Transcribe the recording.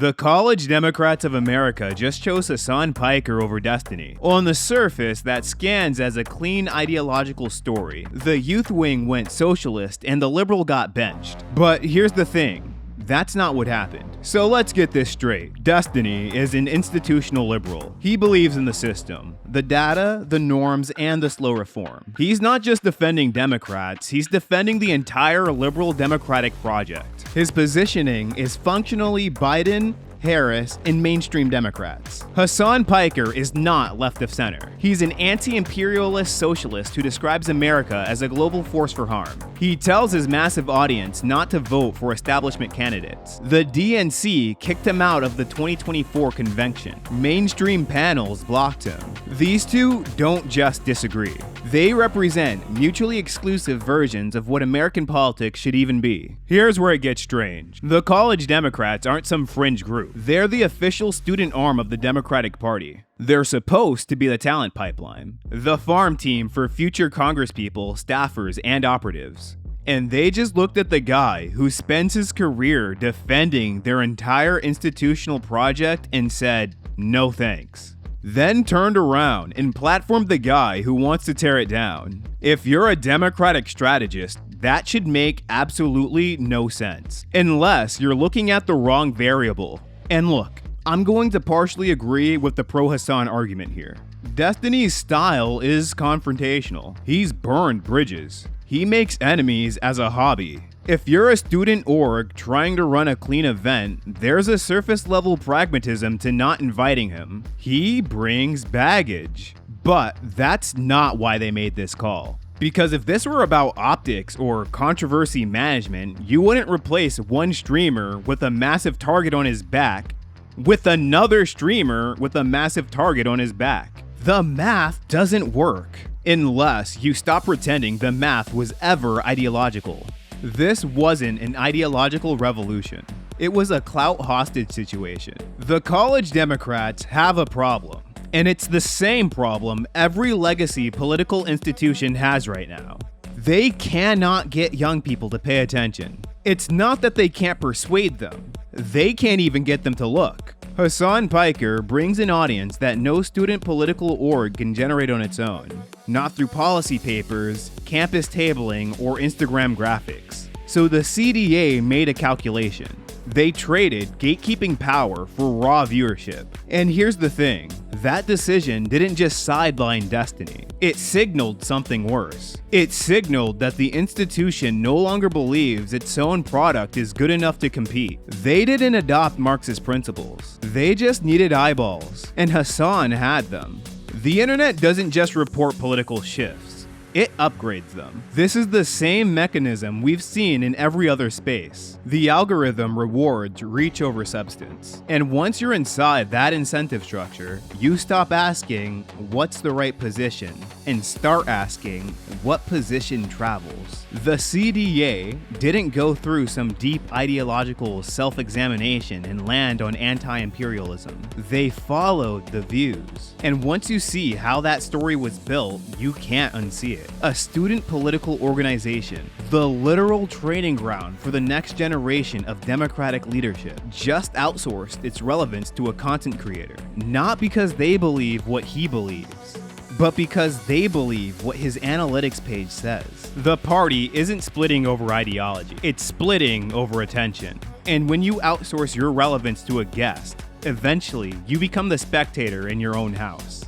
The College Democrats of America just chose Hasan Piker over Destiny. On the surface, that scans as a clean ideological story. The youth wing went socialist and the liberal got benched. But here's the thing. That's not what happened. So let's get this straight. Destiny is an institutional liberal. He believes in the system, the data, the norms, and the slow reform. He's not just defending Democrats, he's defending the entire liberal democratic project. His positioning is functionally Biden, Harris, and mainstream Democrats. Hasan Piker is not left of center. He's an anti-imperialist socialist who describes America as a global force for harm. He tells his massive audience not to vote for establishment candidates. The DNC kicked him out of the 2024 convention. Mainstream panels blocked him. These two don't just disagree. They represent mutually exclusive versions of what American politics should even be. Here's where it gets strange. The College Democrats aren't some fringe group. They're the official student arm of the Democratic Party. They're supposed to be the talent pipeline, the farm team for future congresspeople, staffers, and operatives. And they just looked at the guy who spends his career defending their entire institutional project and said, no thanks. Then turned around and platformed the guy who wants to tear it down. If you're a Democratic strategist, that should make absolutely no sense, unless you're looking at the wrong variable. And look, I'm going to partially agree with the pro-Hasan argument here. Destiny's style is confrontational. He's burned bridges. He makes enemies as a hobby. If you're a student org trying to run a clean event, there's a surface level pragmatism to not inviting him. He brings baggage. But that's not why they made this call. Because if this were about optics or controversy management, you wouldn't replace one streamer with a massive target on his back with another streamer with a massive target on his back. The math doesn't work unless you stop pretending the math was ever ideological. This wasn't an ideological revolution. It was a clout hostage situation. The College Democrats have a problem. And it's the same problem every legacy political institution has right now. They cannot get young people to pay attention. It's not that they can't persuade them. They can't even get them to look. Hasan Piker brings an audience that no student political org can generate on its own. Not through policy papers, campus tabling, or Instagram graphics. So the CDA made a calculation. They traded gatekeeping power for raw viewership. And here's the thing, that decision didn't just sideline Destiny. It signaled something worse. It signaled that the institution no longer believes its own product is good enough to compete. They didn't adopt Marxist principles. They just needed eyeballs. And Hasan had them. The internet doesn't just report political shifts. It upgrades them. This is the same mechanism we've seen in every other space. The algorithm rewards reach over substance. And once you're inside that incentive structure, you stop asking, what's the right position? And start asking, what position travels? The CDA didn't go through some deep ideological self-examination and land on anti-imperialism. They followed the views. And once you see how that story was built, you can't unsee it. A student political organization, the literal training ground for the next generation of democratic leadership, just outsourced its relevance to a content creator. Not because they believe what he believes, but because they believe what his analytics page says. The party isn't splitting over ideology, it's splitting over attention. And when you outsource your relevance to a guest, eventually you become the spectator in your own house.